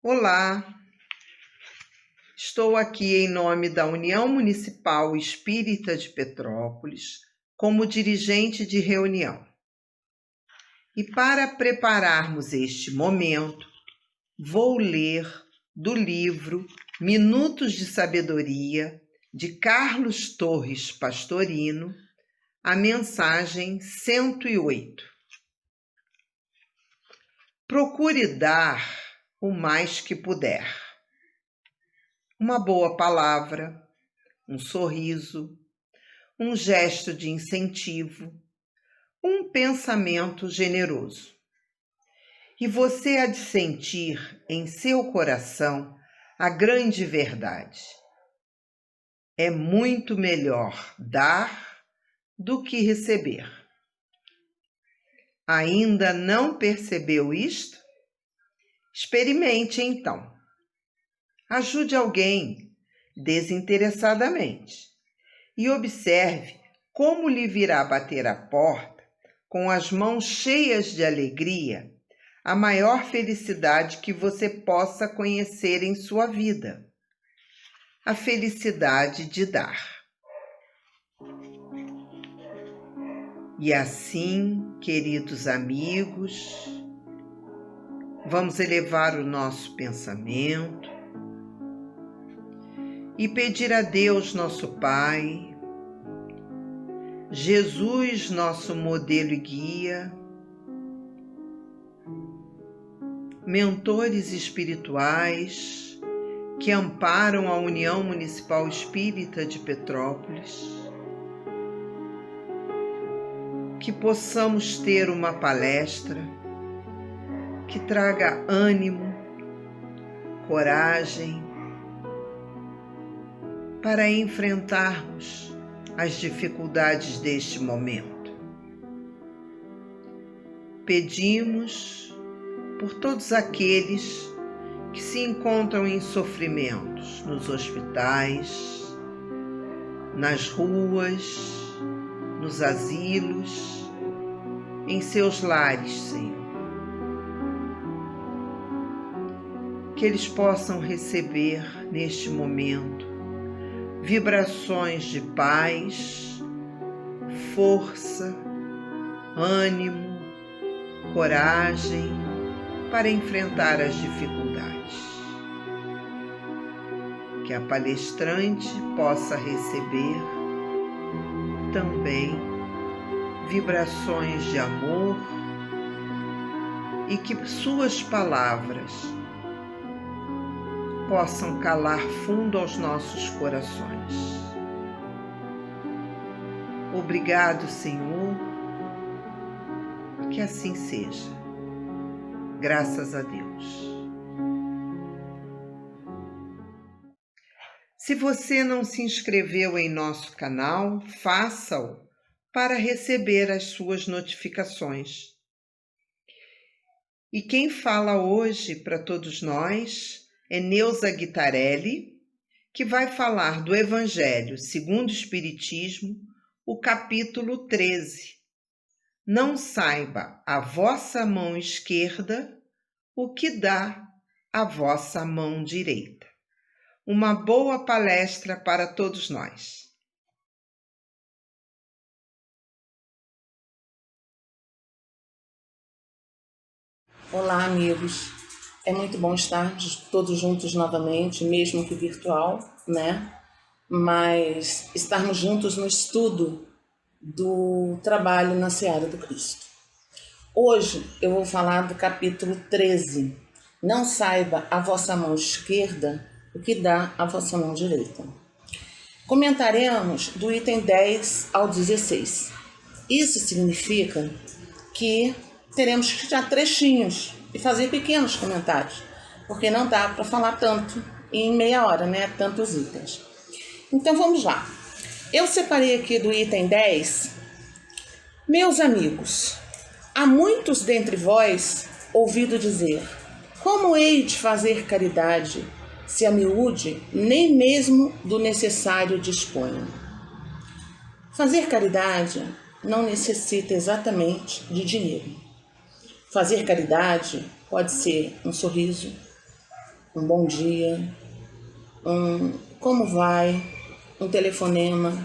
Olá, estou aqui em nome da União Municipal Espírita de Petrópolis, como dirigente de reunião. E para prepararmos este momento, vou ler do livro Minutos de Sabedoria, de Carlos Torres Pastorino, a mensagem 108. Procure dar o mais que puder. Uma boa palavra, um sorriso, um gesto de incentivo, um pensamento generoso. E você há de sentir em seu coração a grande verdade. É muito melhor dar do que receber. Ainda não percebeu isto? Experimente então. Ajude alguém desinteressadamente e observe como lhe virá bater a porta com as mãos cheias de alegria a maior felicidade que você possa conhecer em sua vida, a felicidade de dar. E assim, queridos amigos, vamos elevar o nosso pensamento e pedir a Deus, nosso Pai, Jesus, nosso modelo e guia, mentores espirituais que amparam a União Municipal Espírita de Petrópolis, que possamos ter uma palestra que traga ânimo, coragem para enfrentarmos as dificuldades deste momento. Pedimos por todos aqueles que se encontram em sofrimentos nos hospitais, nas ruas, nos asilos, em seus lares, Senhor. Que eles possam receber neste momento vibrações de paz, força, ânimo, coragem para enfrentar as dificuldades. Que a palestrante possa receber também vibrações de amor e que suas palavras possam calar fundo aos nossos corações. Obrigado, Senhor, que assim seja. Graças a Deus. Se você não se inscreveu em nosso canal, faça-o para receber as suas notificações. E quem fala hoje para todos nós é Neuza Guitarelli, que vai falar do Evangelho segundo o Espiritismo, o capítulo 13. Não saiba a vossa mão esquerda o que dá a vossa mão direita. Uma boa palestra para todos nós. Olá, amigos. É muito bom estarmos todos juntos novamente, mesmo que virtual, né? Mas estarmos juntos no estudo do trabalho na Seara do Cristo. Hoje eu vou falar do capítulo 13. Não saiba a vossa mão esquerda o que dá a vossa mão direita. Comentaremos do item 10 ao 16. Isso significa que teremos que tirar trechinhos e fazer pequenos comentários, porque não dá para falar tanto em meia hora, né? Tantos itens. Então vamos lá. Eu separei aqui do item 10. Meus amigos, há muitos dentre vós ouvido dizer: como hei de fazer caridade, se a miúde nem mesmo do necessário disponho? Fazer caridade não necessita exatamente de dinheiro. Fazer caridade pode ser um sorriso, um bom dia, um como vai, um telefonema,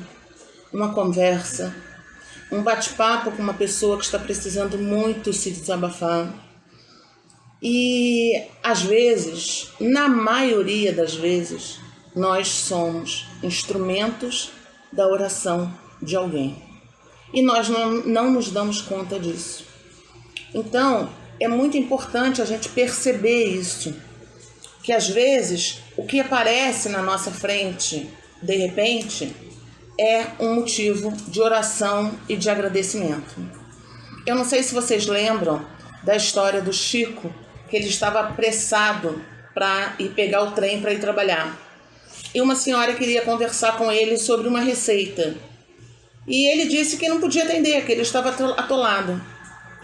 uma conversa, um bate-papo com uma pessoa que está precisando muito se desabafar. E às vezes, na maioria das vezes, nós somos instrumentos da oração de alguém. E nós não nos damos conta disso. Então, é muito importante a gente perceber isso. Que às vezes, o que aparece na nossa frente, de repente, é um motivo de oração e de agradecimento. Eu não sei se vocês lembram da história do Chico, que ele estava apressado para ir pegar o trem para ir trabalhar. E uma senhora queria conversar com ele sobre uma receita. E ele disse que não podia atender, que ele estava atolado.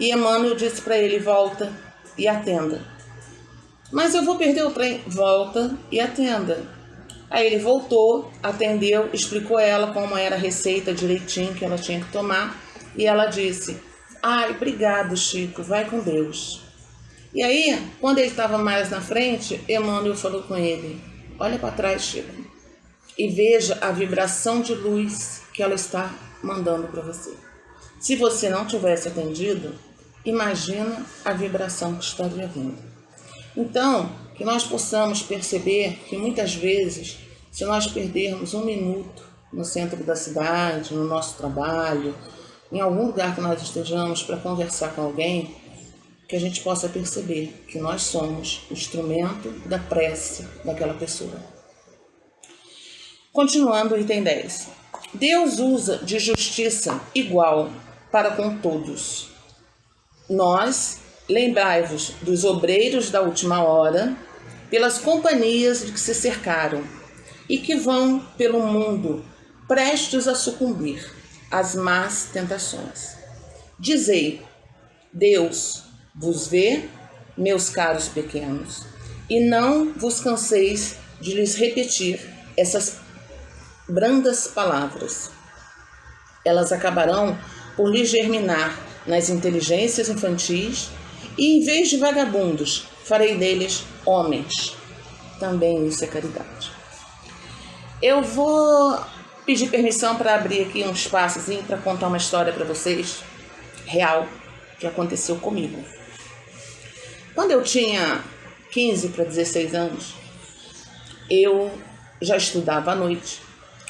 E Emmanuel disse para ele, volta e atenda. Mas eu vou perder o trem. Volta e atenda. Aí ele voltou, atendeu, explicou a ela como era a receita direitinho que ela tinha que tomar. E ela disse, ai, obrigado, Chico, vai com Deus. E aí, quando ele estava mais na frente, Emmanuel falou com ele, olha para trás, Chico, e veja a vibração de luz que ela está mandando para você. Se você não tivesse atendido, imagina a vibração que estaria vindo. Então, que nós possamos perceber que muitas vezes, se nós perdermos 1 minuto no centro da cidade, no nosso trabalho, em algum lugar que nós estejamos para conversar com alguém, que a gente possa perceber que nós somos o instrumento da prece daquela pessoa. Continuando o item 10. Deus usa de justiça igual para com todos. Nós, lembrai-vos dos obreiros da última hora, pelas companhias de que se cercaram, e que vão pelo mundo prestes a sucumbir às más tentações. Dizei, Deus vos vê, meus caros pequenos, e não vos canseis de lhes repetir essas brandas palavras. Elas acabarão por lhes germinar nas inteligências infantis e, em vez de vagabundos, farei deles homens. Também isso é caridade. Eu vou pedir permissão para abrir aqui um espaçozinho para contar uma história para vocês, real, que aconteceu comigo. Quando eu tinha 15 para 16 anos, eu já estudava à noite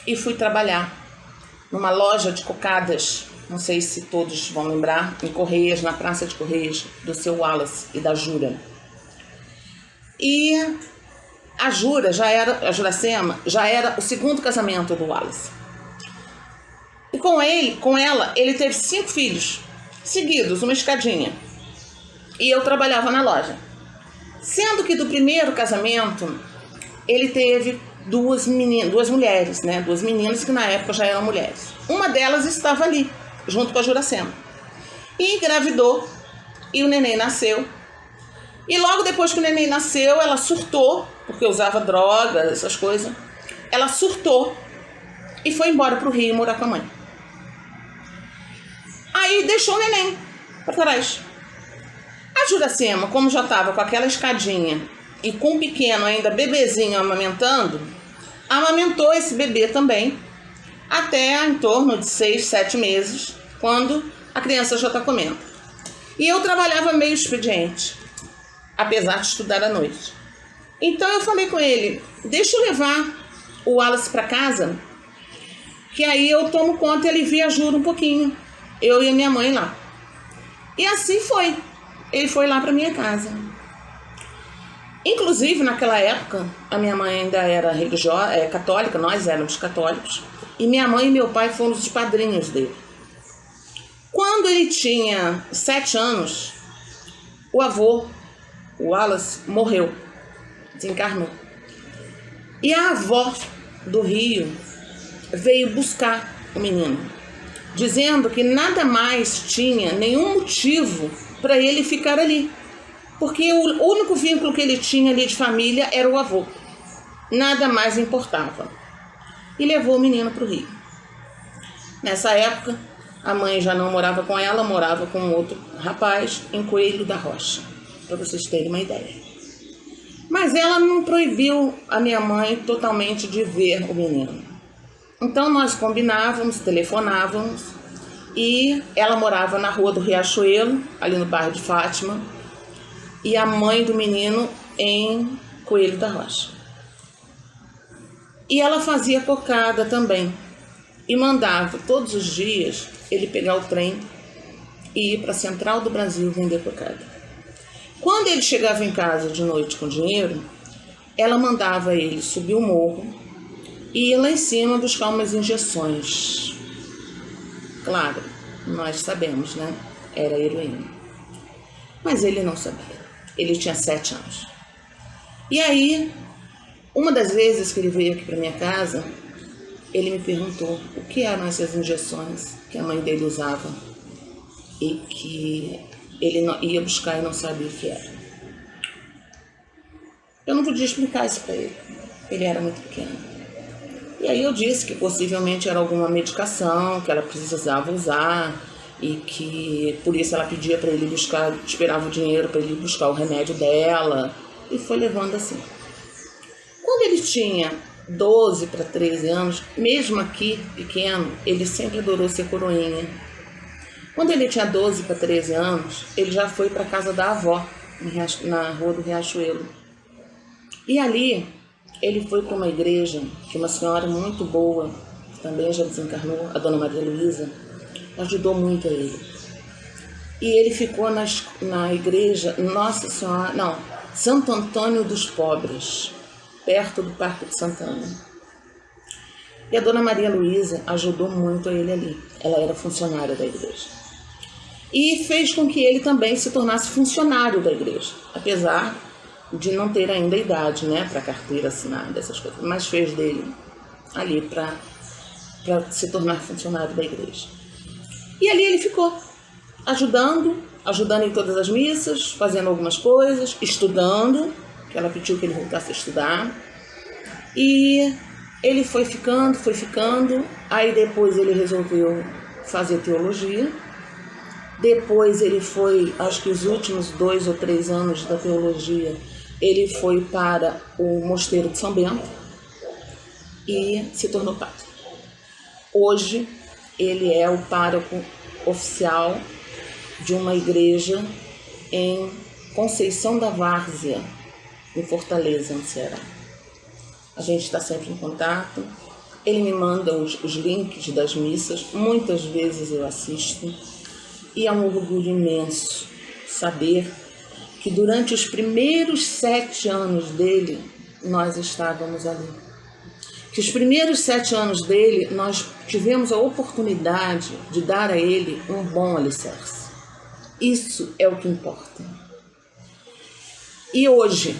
e fui trabalhar numa loja de cocadas, não sei se todos vão lembrar, em Correias, na Praça de Correias, do seu Wallace e da Jura. E a Juracema, já era o segundo casamento do Wallace. E com ela, ele teve 5 filhos, seguidos, uma escadinha. E eu trabalhava na loja. Sendo que do primeiro casamento, ele teve duas mulheres, né? 2 meninas que na época já eram mulheres. Uma delas estava ali, junto com a Juracema. E engravidou, e o neném nasceu. E logo depois que o neném nasceu, ela surtou, porque usava drogas, essas coisas. Ela surtou e foi embora para o Rio morar com a mãe. Aí deixou o neném para trás. A Juracema, como já estava com aquela escadinha e com um pequeno ainda bebezinho amamentou esse bebê também até em torno de 6, 7 meses, quando a criança já está comendo. E eu trabalhava meio expediente, apesar de estudar à noite. Então eu falei com ele, deixa eu levar o Wallace para casa, que aí eu tomo conta e alivio a Jura um pouquinho, eu e a minha mãe lá. E assim foi. Ele foi lá para minha casa. Inclusive, naquela época, a minha mãe ainda era católica, nós éramos católicos, e minha mãe e meu pai foram os padrinhos dele. Quando ele tinha 7 anos, o avô, o Wallace, morreu, desencarnou. E a avó do Rio veio buscar o menino, dizendo que nada mais tinha nenhum motivo para ele ficar ali, porque o único vínculo que ele tinha ali de família era o avô, nada mais importava. E levou o menino para o Rio. Nessa época, a mãe já não morava com ela, morava com outro rapaz em Coelho da Rocha, para vocês terem uma ideia. Mas ela não proibiu a minha mãe totalmente de ver o menino. Então nós combinávamos, telefonávamos, e ela morava na rua do Riachuelo, ali no bairro de Fátima, e a mãe do menino em Coelho da Rocha. E ela fazia cocada também, e mandava todos os dias ele pegar o trem e ir para a Central do Brasil vender cocada. Quando ele chegava em casa de noite com dinheiro, ela mandava ele subir o morro e ir lá em cima buscar umas injeções. Claro, nós sabemos, né? Era heroína. Mas ele não sabia. Ele tinha 7 anos. E aí, uma das vezes que ele veio aqui para minha casa, ele me perguntou o que eram essas injeções que a mãe dele usava e que ele ia buscar e não sabia o que era. Eu não podia explicar isso para ele. Ele era muito pequeno. E aí eu disse que possivelmente era alguma medicação que ela precisava usar e que por isso ela pedia para ele buscar, esperava o dinheiro para ele buscar o remédio dela, e foi levando assim. Quando ele tinha 12 para 13 anos, mesmo aqui pequeno, ele sempre adorou ser coroinha. Quando ele tinha 12 para 13 anos, ele já foi para a casa da avó, na rua do Riachuelo. E ali ele foi para uma igreja que uma senhora muito boa, que também já desencarnou, a dona Maria Luísa, ajudou muito a ele. E ele ficou na igreja Nossa Senhora, não, Santo Antônio dos Pobres, perto do Parque de Santana. E a dona Maria Luísa ajudou muito a ele ali. Ela era funcionária da igreja. E fez com que ele também se tornasse funcionário da igreja, apesar de não ter ainda idade, né, para carteira assinada, essas coisas, mas fez dele ali para se tornar funcionário da igreja. E ali ele ficou, ajudando em todas as missas, fazendo algumas coisas, estudando, que ela pediu que ele voltasse a estudar. E ele foi ficando, aí depois ele resolveu fazer teologia. Depois ele foi, acho que os últimos 2 ou 3 anos da teologia, ele foi para o Mosteiro de São Bento e se tornou padre. Hoje ele é o pároco oficial de uma igreja em Conceição da Várzea, em Fortaleza, no Ceará. A gente está sempre em contato. Ele me manda os links das missas, muitas vezes eu assisto. E é um orgulho imenso saber que durante os primeiros 7 anos dele, nós estávamos ali. Que os primeiros 7 anos dele, nós tivemos a oportunidade de dar a ele um bom alicerce. Isso é o que importa. E hoje,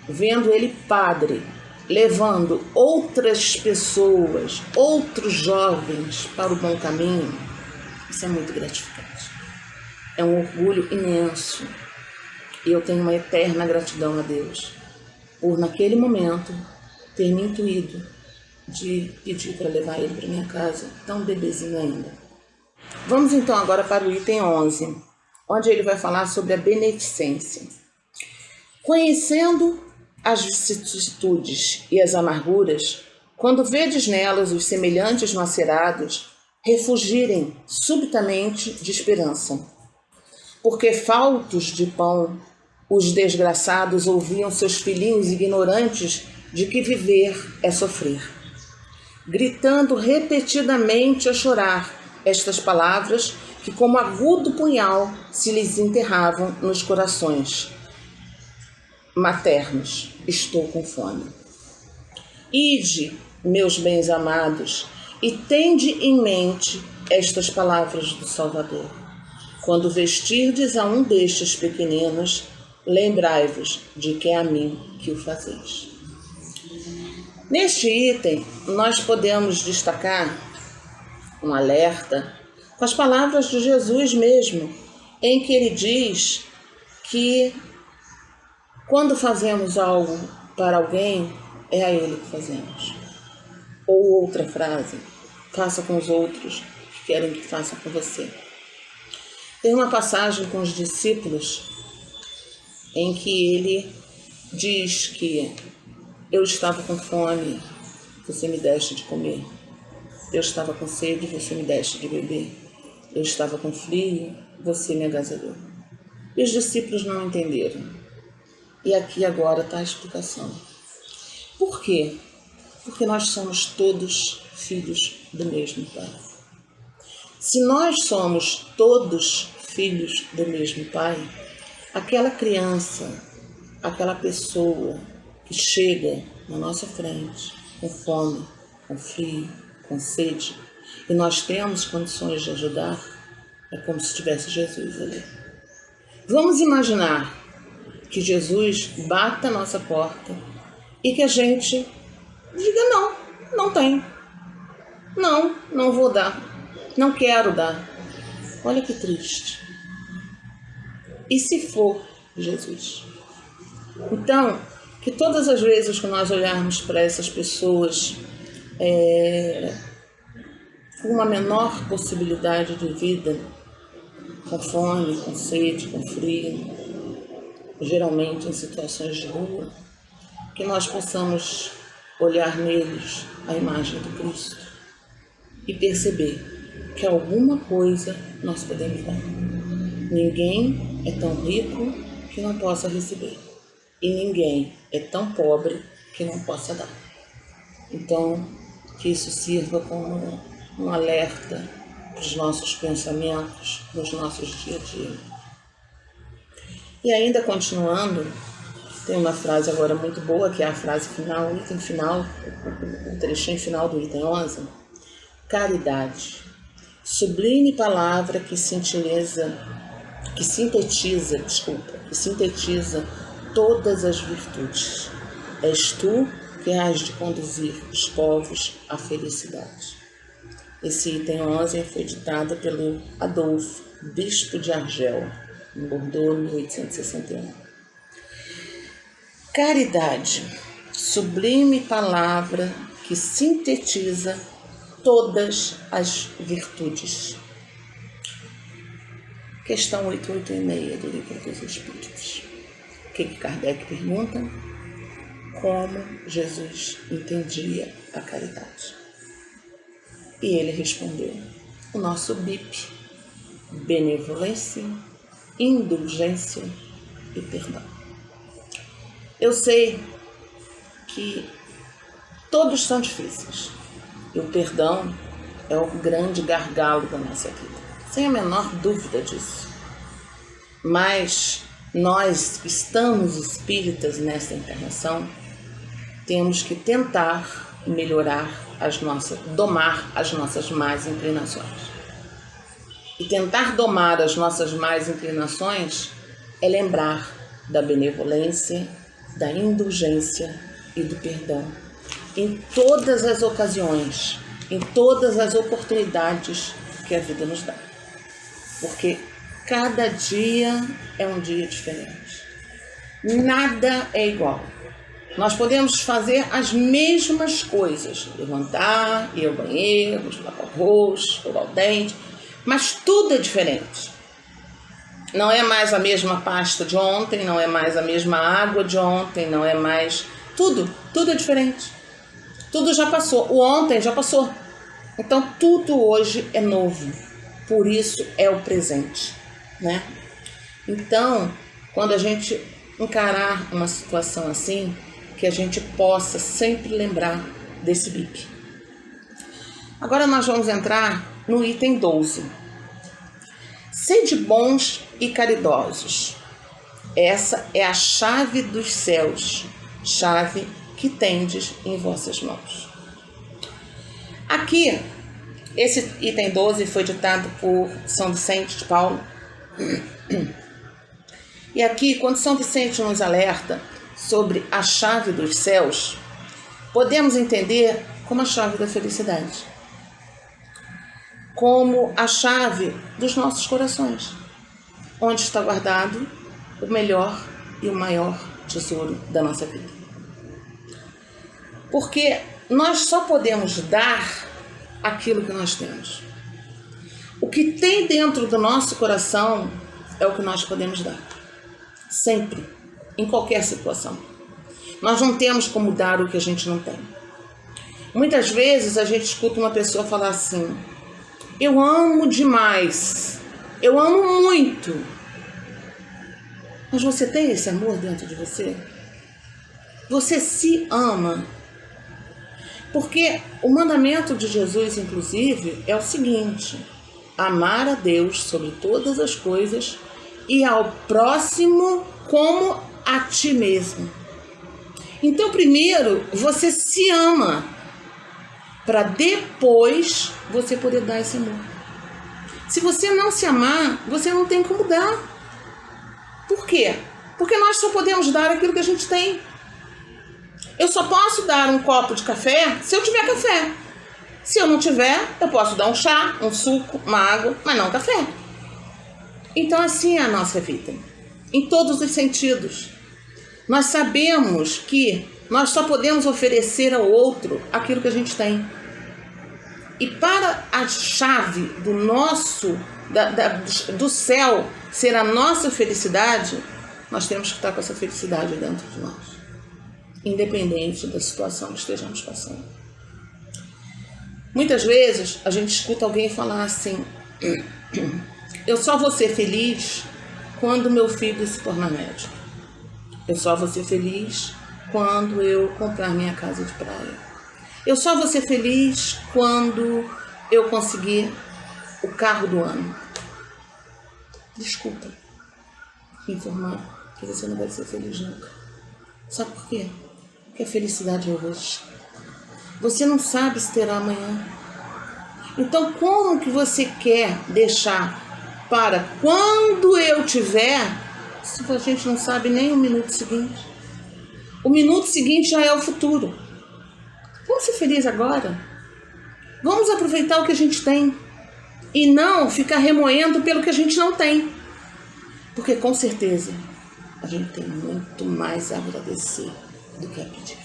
vendo ele padre, levando outras pessoas, outros jovens para o bom caminho, isso é muito gratificante. É um orgulho imenso. E eu tenho uma eterna gratidão a Deus por, naquele momento, ter me intuído de pedir para levar ele para minha casa, tão bebezinho ainda. Vamos então agora para o item 11, onde ele vai falar sobre a beneficência. Conhecendo as vicissitudes e as amarguras, quando vedes nelas os semelhantes macerados, refugirem subitamente de esperança. Porque faltos de pão, os desgraçados ouviam seus filhinhos ignorantes de que viver é sofrer, gritando repetidamente a chorar estas palavras que como agudo punhal se lhes enterravam nos corações maternos: estou com fome. Ide, meus bens amados, e tende em mente estas palavras do Salvador. Quando vestirdes a um destes pequeninos, lembrai-vos de que é a mim que o fazeis. Neste item, nós podemos destacar um alerta com as palavras de Jesus mesmo, em que ele diz que quando fazemos algo para alguém, é a ele que fazemos. Ou outra frase: faça com os outros que querem que façam com você. Tem uma passagem com os discípulos em que ele diz que eu estava com fome, você me deste de comer. Eu estava com sede, você me deste de beber. Eu estava com frio, você me agasalhou. E os discípulos não entenderam. E aqui agora está a explicação. Por quê? Porque nós somos todos filhos do mesmo Pai. Se nós somos todos filhos do mesmo Pai, aquela criança, aquela pessoa que chega na nossa frente com fome, com frio, com sede, e nós temos condições de ajudar, é como se tivesse Jesus ali. Vamos imaginar que Jesus bata a nossa porta e que a gente diga não, não tem. Não, não vou dar. Não quero dar. Olha que triste. E se for Jesus? Então, que todas as vezes que nós olharmos para essas pessoas com uma menor possibilidade de vida, com fome, com sede, com frio, geralmente em situações de rua, que nós possamos olhar neles a imagem do Cristo e perceber que alguma coisa nós podemos dar. Ninguém é tão rico que não possa receber, e ninguém é tão pobre que não possa dar. Então, que isso sirva como um alerta para os nossos pensamentos, nos nossos dia a dia. E ainda continuando, tem uma frase agora muito boa, que é a frase final, o item final, o trechinho final do item 11. Caridade, sublime palavra que sintetiza todas as virtudes. És tu que has de conduzir os povos à felicidade. Esse item 11 foi ditado pelo Adolfo, bispo de Argel, em Bordeaux, 1861. Caridade, sublime palavra que sintetiza todas as virtudes. Questão 886 do Livro dos Espíritos. O que Kardec pergunta? Como Jesus entendia a caridade? E ele respondeu: o nosso BIP, benevolência, indulgência e perdão. Eu sei que todos são difíceis e o perdão é o grande gargalo da nossa vida, sem a menor dúvida disso. Mas nós que estamos espíritas nessa encarnação, temos que tentar melhorar domar as nossas más inclinações. E tentar domar as nossas más inclinações é lembrar da benevolência, da indulgência e do perdão em todas as ocasiões, em todas as oportunidades que a vida nos dá. Porque cada dia é um dia diferente. Nada é igual. Nós podemos fazer as mesmas coisas, levantar, ir ao banheiro, lavar o rosto, escovar o dente, mas tudo é diferente. Não é mais a mesma pasta de ontem, não é mais a mesma água de ontem, não é mais... Tudo é diferente. Tudo já passou. O ontem já passou. Então, tudo hoje é novo. Por isso é o presente, né? Então, quando a gente encarar uma situação assim, que a gente possa sempre lembrar desse BIP. Agora nós vamos entrar no item 12. Sede bons e caridosos. Essa é a chave dos céus, chave que tendes em vossas mãos. Aqui, esse item 12 foi ditado por São Vicente de Paulo. E aqui, quando São Vicente nos alerta sobre a chave dos céus, podemos entender como a chave da felicidade, como a chave dos nossos corações, onde está guardado o melhor e o maior tesouro da nossa vida. Porque nós só podemos dar aquilo que nós temos. O que tem dentro do nosso coração é o que nós podemos dar. Sempre, em qualquer situação. Nós não temos como dar o que a gente não tem. Muitas vezes a gente escuta uma pessoa falar assim: eu amo demais, eu amo muito. Mas você tem esse amor dentro de você? Você se ama? Porque o mandamento de Jesus, inclusive, é o seguinte: amar a Deus sobre todas as coisas e ao próximo como a ti mesmo. Então, primeiro, você se ama, para depois você poder dar esse amor. Se você não se amar, você não tem como dar. Por quê? Porque nós só podemos dar aquilo que a gente tem. Eu só posso dar um copo de café se eu tiver café. Se eu não tiver, eu posso dar um chá, um suco, uma água, mas não café. Então assim é a nossa vida, em todos os sentidos. Nós sabemos que nós só podemos oferecer ao outro aquilo que a gente tem. E para a chave do do céu ser a nossa felicidade, nós temos que estar com essa felicidade dentro de nós, independente da situação que estejamos passando. Muitas vezes a gente escuta alguém falar assim: eu só vou ser feliz quando meu filho se tornar médico. Eu só vou ser feliz quando eu comprar minha casa de praia. Eu só vou ser feliz quando eu conseguir o carro do ano. Desculpa informar que você não vai ser feliz nunca. Sabe por quê? Porque a felicidade é hoje. Você não sabe se terá amanhã. Então, como que você quer deixar para quando eu tiver, se a gente não sabe nem o minuto seguinte? O minuto seguinte já é o futuro. Vamos ser felizes agora. Vamos aproveitar o que a gente tem e não ficar remoendo pelo que a gente não tem. Porque com certeza a gente tem muito mais a agradecer do que a pedir.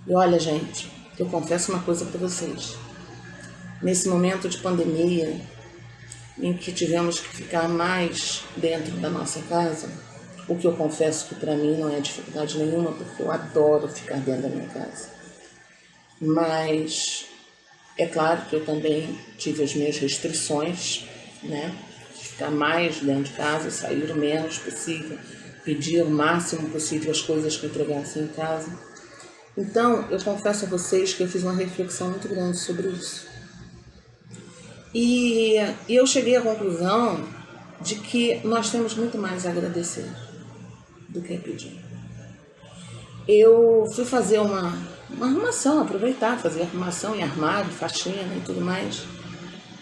E olha, gente, eu confesso uma coisa para vocês. Nesse momento de pandemia, em que tivemos que ficar mais dentro da nossa casa, o que eu confesso que para mim não é dificuldade nenhuma, porque eu adoro ficar dentro da minha casa. Mas é claro que eu também tive as minhas restrições, né? De ficar mais dentro de casa, sair o menos possível, pedir o máximo possível as coisas que entregassem em casa. Então, eu confesso a vocês que eu fiz uma reflexão muito grande sobre isso. E eu cheguei à conclusão de que nós temos muito mais a agradecer do que a pedir. Eu fui fazer uma arrumação, aproveitar, fazer arrumação em armário, faxina e tudo mais.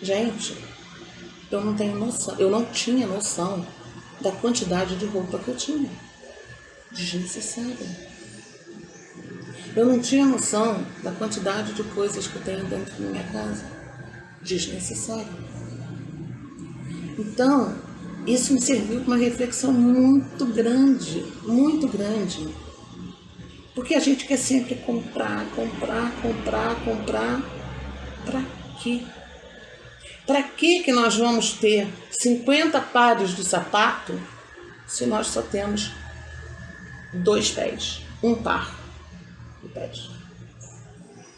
Gente, eu não tinha noção da quantidade de roupa que eu tinha. Desnecessária. Eu não tinha noção da quantidade de coisas que eu tenho dentro da minha casa. Desnecessária. Então, isso me serviu para uma reflexão muito grande, muito grande. Porque a gente quer sempre comprar. Para quê? Para que nós vamos ter 50 pares de sapato se nós só temos 2 pés, um par de pés?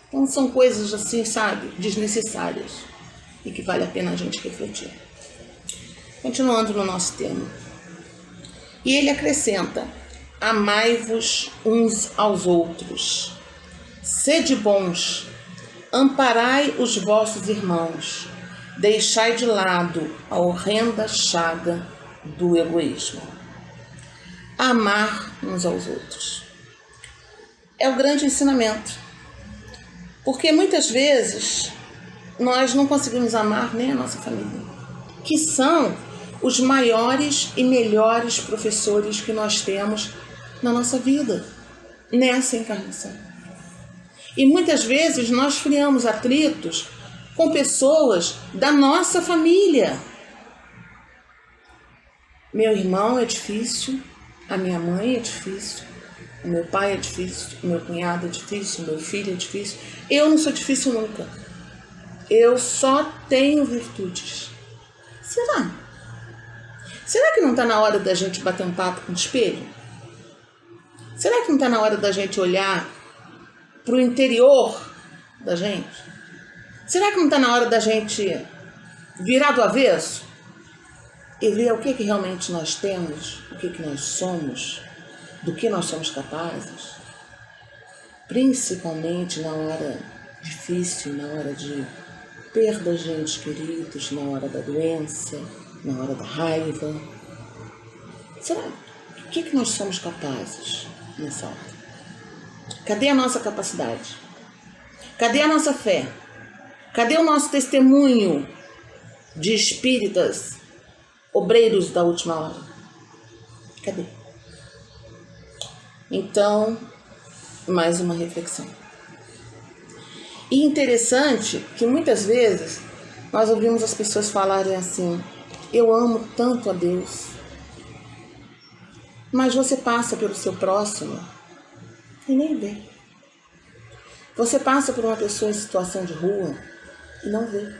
Então são coisas assim, sabe, desnecessárias e que vale a pena a gente refletir. Continuando no nosso tema. E ele acrescenta: amai-vos uns aos outros, sede bons, amparai os vossos irmãos, deixai de lado a horrenda chaga do egoísmo. Amar uns aos outros é o grande ensinamento, porque muitas vezes nós não conseguimos amar nem a nossa família, que são os maiores e melhores professores que nós temos na nossa vida, nessa encarnação. E muitas vezes nós criamos atritos com pessoas da nossa família. Meu irmão é difícil, a minha mãe é difícil, o meu pai é difícil, o meu cunhado é difícil, o meu filho é difícil. Eu não sou difícil nunca. Eu só tenho virtudes. Será? Será que não está na hora da gente bater um papo com o espelho? Será que não está na hora da gente olhar para o interior da gente? Será que não está na hora da gente virar do avesso e ver o que realmente nós temos, o que nós somos, do que nós somos capazes? Principalmente na hora difícil, na hora de perda de entes queridos, na hora da doença, na hora da raiva. Será o que nós somos capazes nessa hora? Cadê a nossa capacidade? Cadê a nossa fé? Cadê o nosso testemunho de espíritas obreiros da última hora? Cadê? Então, mais uma reflexão. E interessante que muitas vezes nós ouvimos as pessoas falarem assim: eu amo tanto a Deus. Mas você passa pelo seu próximo e nem vê. Você passa por uma pessoa em situação de rua e não vê.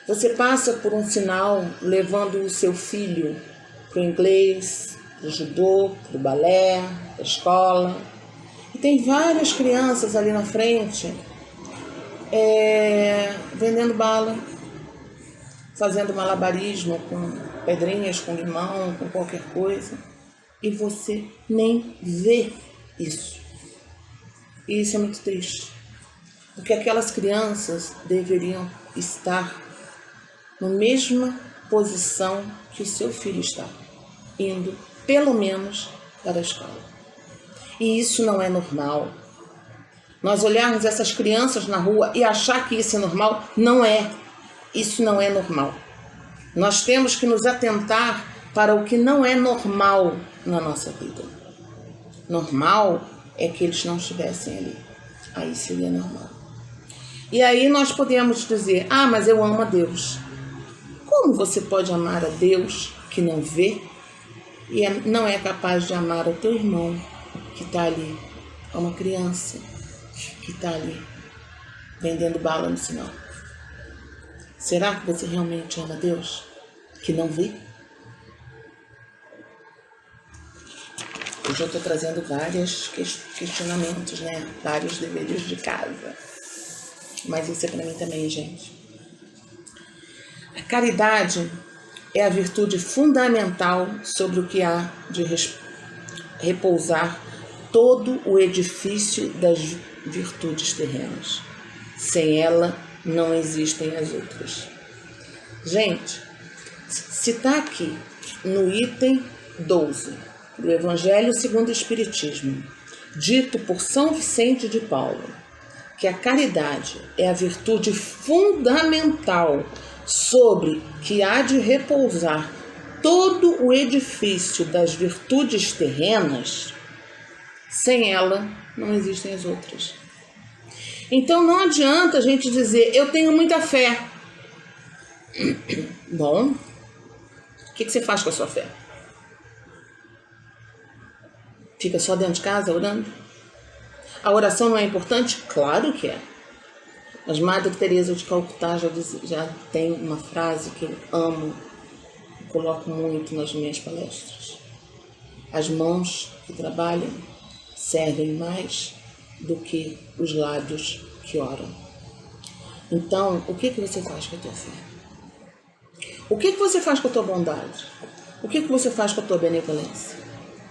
Você passa por um sinal levando o seu filho para o inglês, para o judô, para o balé, para a escola. E tem várias crianças ali na frente vendendo bala, fazendo malabarismo com pedrinhas, com limão, com qualquer coisa. E você nem vê isso. E isso é muito triste. Porque aquelas crianças deveriam estar na mesma posição que o seu filho está, indo pelo menos para a escola. E isso não é normal. Nós olharmos essas crianças na rua e achar que isso é normal, não é. Isso não é normal. Nós temos que nos atentar para o que não é normal na nossa vida. Normal é que eles não estivessem ali. Aí seria normal. E aí nós podemos dizer: ah, mas eu amo a Deus. Como você pode amar a Deus que não vê e não é capaz de amar o teu irmão que está ali, a uma criança que está ali vendendo bala no sinal? Será que você realmente ama a Deus que não vê? Hoje eu estou trazendo vários questionamentos, né? Vários deveres de casa. Mas isso é para mim também, gente. A caridade é a virtude fundamental sobre o que há de repousar todo o edifício das virtudes terrenas. Sem ela, não existem as outras. Gente, se está aqui no item 12 do Evangelho segundo o Espiritismo, dito por São Vicente de Paulo, que a caridade é a virtude fundamental sobre que há de repousar todo o edifício das virtudes terrenas, sem ela não existem as outras. Então não adianta a gente dizer: eu tenho muita fé. Bom, o que você faz com a sua fé? Fica só dentro de casa orando? A oração não é importante? Claro que é. Mas Madre Teresa de Calcutá já tem uma frase que eu amo e coloco muito nas minhas palestras. As mãos que trabalham servem mais do que os lábios que oram. Então, o que você faz com a tua fé? O que você faz com a tua bondade? O que você faz com a tua benevolência?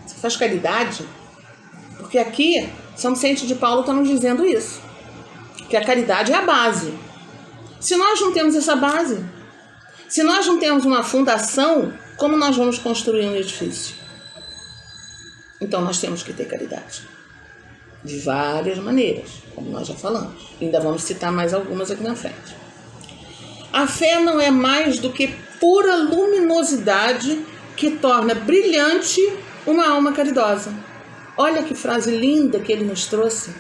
Você faz caridade? Porque aqui, São Vicente de Paulo está nos dizendo isso, que a caridade é a base. Se nós não temos essa base, se nós não temos uma fundação, como nós vamos construir um edifício? Então nós temos que ter caridade. De várias maneiras, como nós já falamos. Ainda vamos citar mais algumas aqui na frente. A fé não é mais do que pura luminosidade que torna brilhante uma alma caridosa. Olha que frase linda que ele nos trouxe.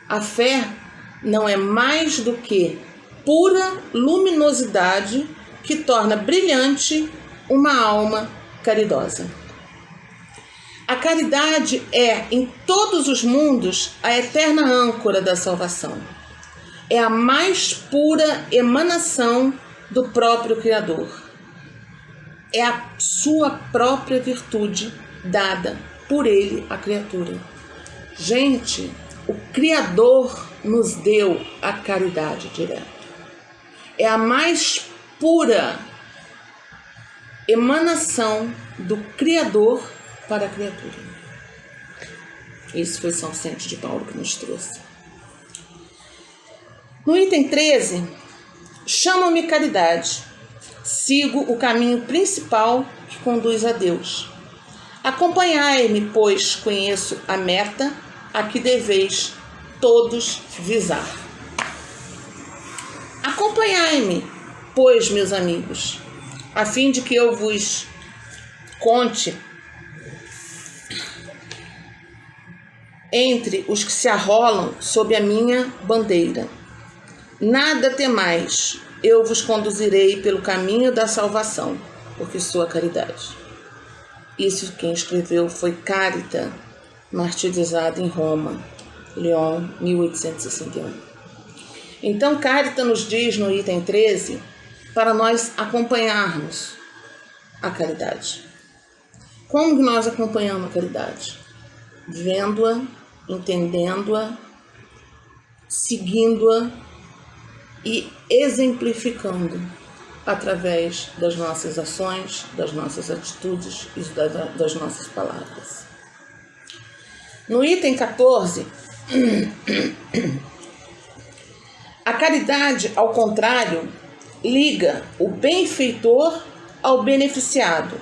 A fé não é mais do que pura luminosidade que torna brilhante uma alma caridosa. A caridade é, em todos os mundos, a eterna âncora da salvação. É a mais pura emanação do próprio Criador. É a sua própria virtude dada por ele a criatura. Gente, o Criador nos deu a caridade direta. É a mais pura emanação do Criador para a criatura. Isso foi São Vicente de Paulo que nos trouxe. No item 13, chamo-me caridade. Sigo o caminho principal que conduz a Deus. Acompanhai-me, pois conheço a meta a que deveis todos visar. Acompanhai-me, pois, meus amigos, a fim de que eu vos conte entre os que se arrolam sob a minha bandeira. Nada temais, eu vos conduzirei pelo caminho da salvação, porque sou a caridade. Isso quem escreveu foi Carita, martirizada em Roma, Lyon, 1861. Então, Carita nos diz no item 13 para nós acompanharmos a caridade. Como nós acompanhamos a caridade? Vendo-a, entendendo-a, seguindo-a e exemplificando através das nossas ações, das nossas atitudes e das nossas palavras. No item 14, a caridade, ao contrário, liga o benfeitor ao beneficiado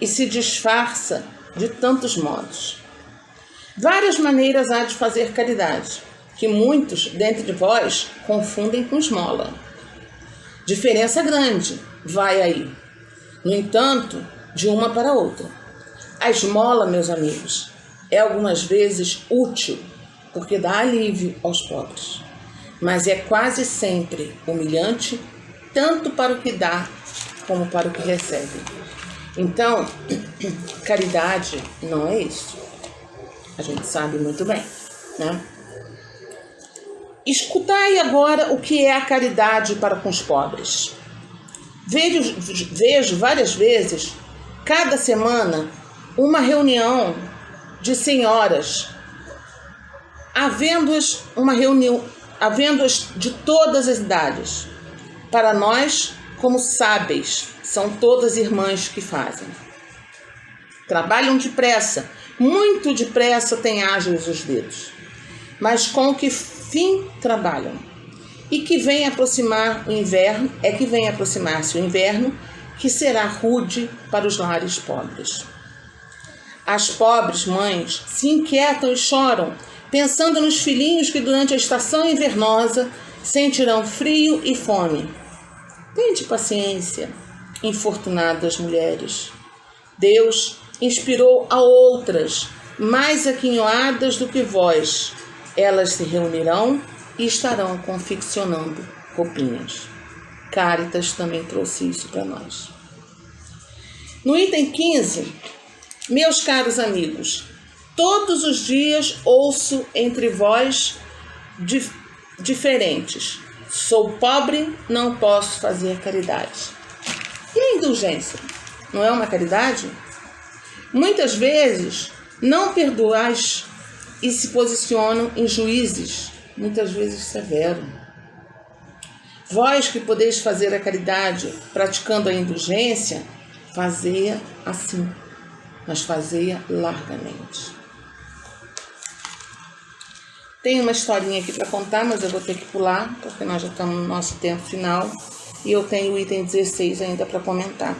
e se disfarça de tantos modos. Várias maneiras há de fazer caridade, que muitos dentre vós confundem com esmola. Diferença grande vai aí, no entanto, de uma para outra. A esmola, meus amigos, é algumas vezes útil, porque dá alívio aos pobres, mas é quase sempre humilhante, tanto para o que dá como para o que recebe. Então, caridade não é isso. A gente sabe muito bem, né? Escutai agora o que é a caridade para com os pobres. Vejo várias vezes, cada semana, uma reunião de senhoras, havendo-as de todas as idades. Para nós, como sábeis, são todas irmãs que fazem. Trabalham depressa, muito depressa têm ágeis os dedos, mas com que fim trabalham? E que vem aproximar o inverno, aproximar-se o inverno, que será rude para os lares pobres. As pobres mães se inquietam e choram, pensando nos filhinhos que durante a estação invernosa sentirão frio e fome. Tende paciência, infortunadas mulheres. Deus inspirou a outras, mais aquinhoadas do que vós. Elas se reunirão e estarão confeccionando roupinhas. Caritas também trouxe isso para nós. No item 15, meus caros amigos, todos os dias ouço entre vós diferentes. Sou pobre, não posso fazer caridade. E a indulgência? Não é uma caridade? Muitas vezes não perdoais e se posicionam em juízes, muitas vezes severos. Vós que podeis fazer a caridade praticando a indulgência, fazei-a assim, mas fazei-a largamente. Tem uma historinha aqui para contar, mas eu vou ter que pular, porque nós já estamos no nosso tempo final e eu tenho o item 16 ainda para comentar.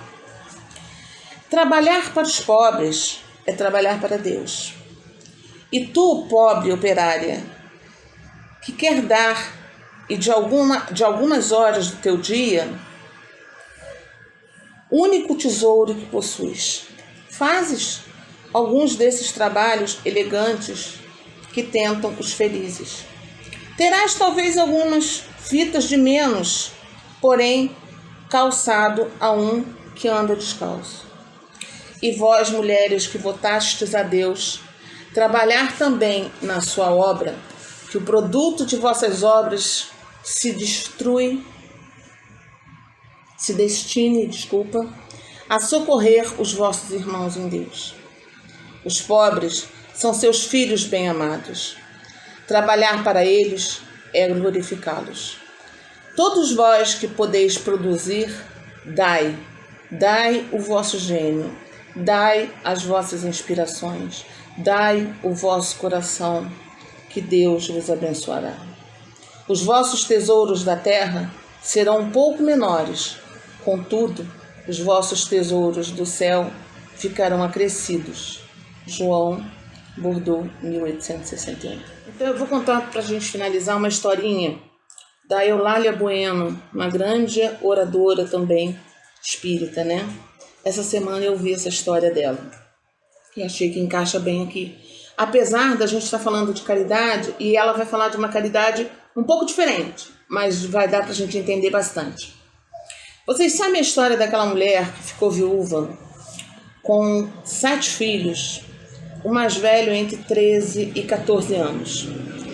Trabalhar para os pobres é trabalhar para Deus. E tu, pobre operária, que quer dar e de algumas horas do teu dia, único tesouro que possuis, fazes alguns desses trabalhos elegantes que tentam os felizes. Terás talvez algumas fitas de menos, porém calçado a um que anda descalço. E vós, mulheres que votastes a Deus, trabalhar também na sua obra, que o produto de vossas obras se destine a socorrer os vossos irmãos em Deus. Os pobres são seus filhos bem-amados. Trabalhar para eles é glorificá-los. Todos vós que podeis produzir, dai o vosso gênio, dai as vossas inspirações, dai o vosso coração, que Deus vos abençoará. Os vossos tesouros da terra serão um pouco menores, contudo, os vossos tesouros do céu ficarão acrescidos. João Bordeaux, 1861. Então eu vou contar para a gente finalizar uma historinha da Eulália Bueno, uma grande oradora também espírita, né? Essa semana eu vi essa história dela e achei que encaixa bem aqui. Apesar da gente estar falando de caridade, e ela vai falar de uma caridade um pouco diferente, mas vai dar para a gente entender bastante. Vocês sabem a história daquela mulher que ficou viúva com 7 filhos, o mais velho entre 13 e 14 anos.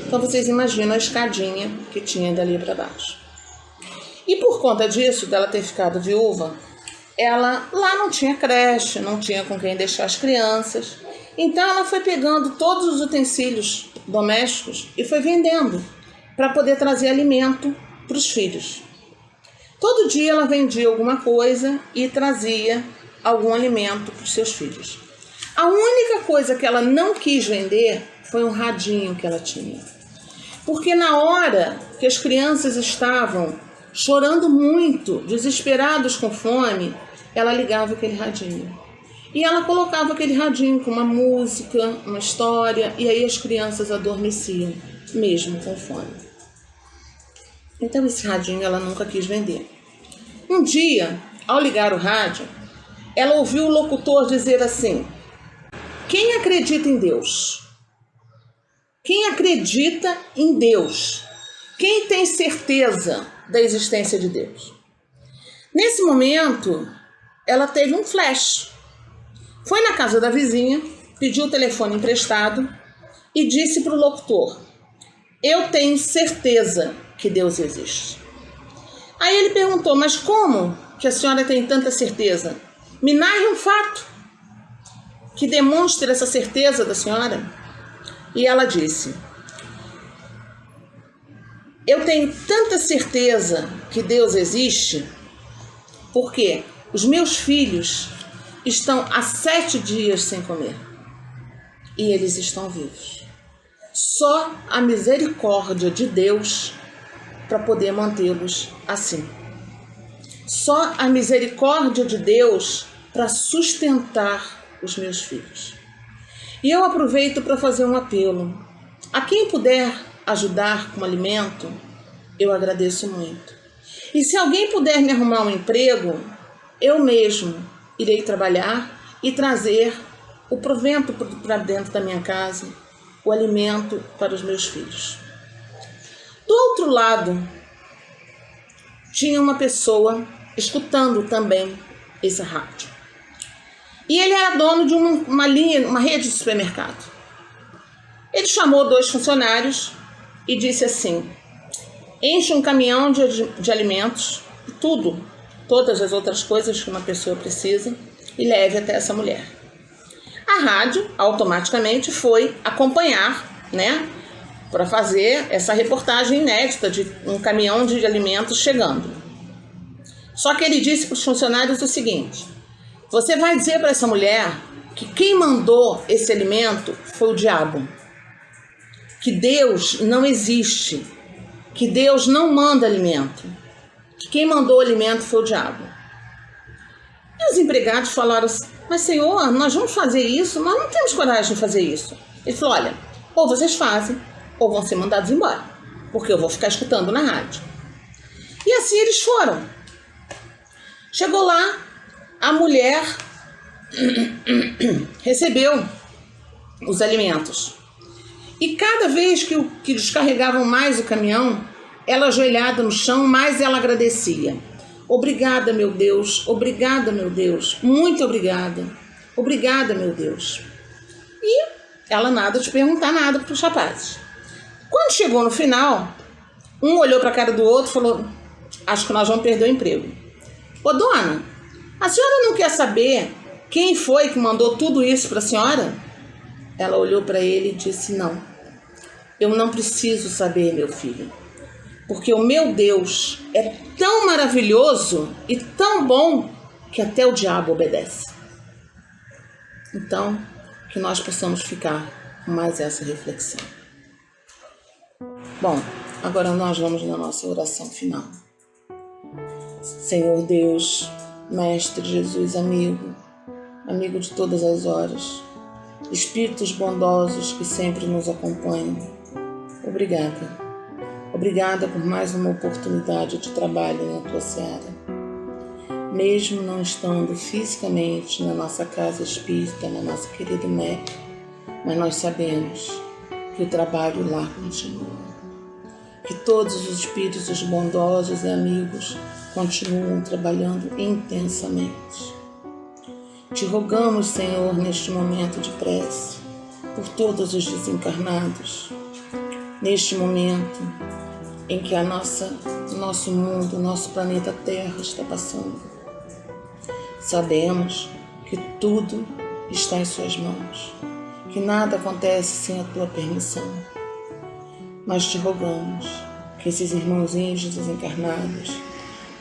Então vocês imaginam a escadinha que tinha dali para baixo. E por conta disso, dela ter ficado viúva, ela lá não tinha creche, não tinha com quem deixar as crianças. Então ela foi pegando todos os utensílios domésticos e foi vendendo para poder trazer alimento para os filhos. Todo dia ela vendia alguma coisa e trazia algum alimento para os seus filhos. A única coisa que ela não quis vender foi um radinho que ela tinha. Porque na hora que as crianças estavam chorando muito, desesperados com fome, ela ligava aquele radinho. E ela colocava aquele radinho com uma música, uma história, e aí as crianças adormeciam, mesmo com fome. Então esse radinho ela nunca quis vender. Um dia, ao ligar o rádio, ela ouviu o locutor dizer assim: quem acredita em Deus? Quem acredita em Deus? Quem tem certeza da existência de Deus? Nesse momento, ela teve um flash. Foi na casa da vizinha, pediu o telefone emprestado e disse para o locutor: eu tenho certeza que Deus existe. Aí ele perguntou: mas como que a senhora tem tanta certeza? Me narre um fato que demonstre essa certeza da senhora. E ela disse: eu tenho tanta certeza que Deus existe porque os meus filhos estão há 7 dias sem comer e eles estão vivos. Só a misericórdia de Deus para poder mantê-los assim. Só a misericórdia de Deus para sustentar os meus filhos. E eu aproveito para fazer um apelo. A quem puder ajudar com alimento, eu agradeço muito. E se alguém puder me arrumar um emprego, eu mesmo irei trabalhar e trazer o provento para dentro da minha casa, o alimento para os meus filhos. Do outro lado, tinha uma pessoa escutando também esse rádio. E ele era dono de uma rede de supermercado. Ele chamou 2 funcionários e disse assim: enche um caminhão de alimentos, todas as outras coisas que uma pessoa precisa, e leve até essa mulher. A rádio automaticamente foi acompanhar, né, para fazer essa reportagem inédita de um caminhão de alimentos chegando. Só que ele disse para os funcionários o seguinte: você vai dizer para essa mulher que quem mandou esse alimento foi o diabo, que Deus não existe, que Deus não manda alimento, que quem mandou o alimento foi o diabo. E os empregados falaram assim: mas senhor, nós vamos fazer isso? Nós não temos coragem de fazer isso. Ele falou: olha, ou vocês fazem, ou vão ser mandados embora, porque eu vou ficar escutando na rádio. E assim eles foram. Chegou lá, a mulher recebeu os alimentos. E cada vez que descarregavam mais o caminhão, ela ajoelhada no chão, mais ela agradecia. Obrigada, meu Deus, obrigada, meu Deus, muito obrigada, obrigada, meu Deus. E ela nada de perguntar nada para os rapazes. Quando chegou no final, um olhou para a cara do outro e falou: acho que nós vamos perder o emprego. Ô dona, a senhora não quer saber quem foi que mandou tudo isso para a senhora? ela olhou para ele e disse: não, eu não preciso saber, meu filho, porque o meu Deus é tão maravilhoso e tão bom que até o diabo obedece. Então, que nós possamos ficar com mais essa reflexão. Bom, agora nós vamos na nossa oração final. Senhor Deus, Mestre Jesus, amigo de todas as horas, Espíritos bondosos que sempre nos acompanham, obrigada. Obrigada por mais uma oportunidade de trabalho na Tua Seara. Mesmo não estando fisicamente na nossa casa espírita, na nossa querida MEC, mas nós sabemos que o trabalho lá continua. Que todos os espíritos bondosos e amigos continuam trabalhando intensamente. Te rogamos, Senhor, neste momento de prece, por todos os desencarnados, neste momento em que nosso mundo, nosso planeta Terra está passando. Sabemos que tudo está em Suas mãos, que nada acontece sem a Tua permissão. Mas te rogamos que esses irmãozinhos desencarnados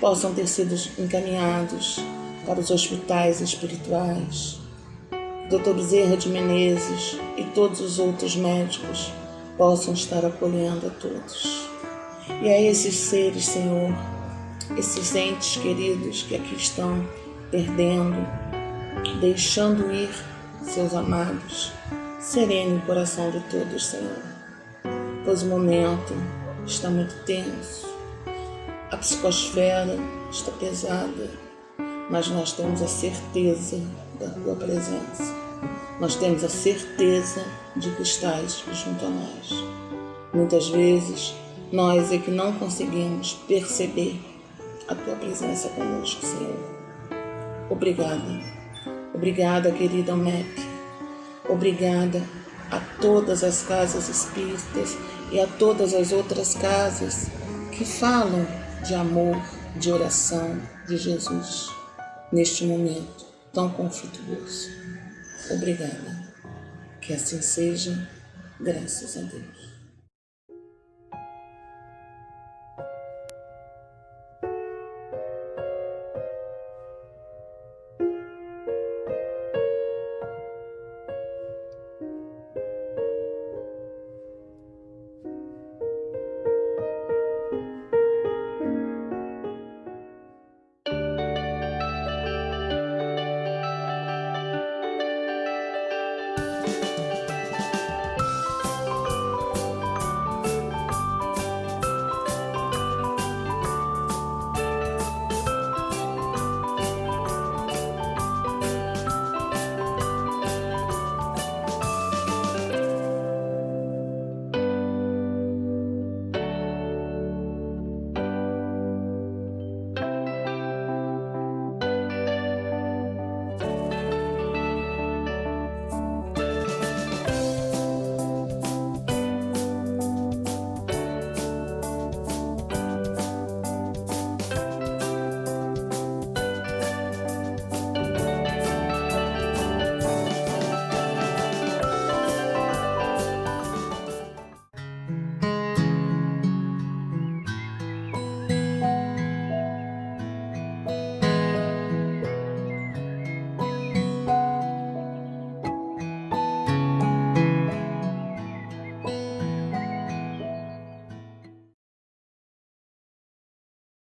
possam ter sido encaminhados para os hospitais espirituais. Dr. Bezerra de Menezes e todos os outros médicos possam estar acolhendo a todos. E a esses seres, Senhor, esses entes queridos que aqui estão perdendo, deixando ir seus amados, serene o coração de todos, Senhor, pois o momento está muito tenso, a psicosfera está pesada, mas nós temos a certeza da Tua presença, nós temos a certeza de que estás junto a nós. Muitas vezes nós é que não conseguimos perceber a Tua presença conosco, Senhor. Obrigada. Obrigada, querida MEC. Obrigada a todas as casas espíritas e a todas as outras casas que falam de amor, de oração, de Jesus, neste momento tão conflituoso. Obrigada. Que assim seja, graças a Deus.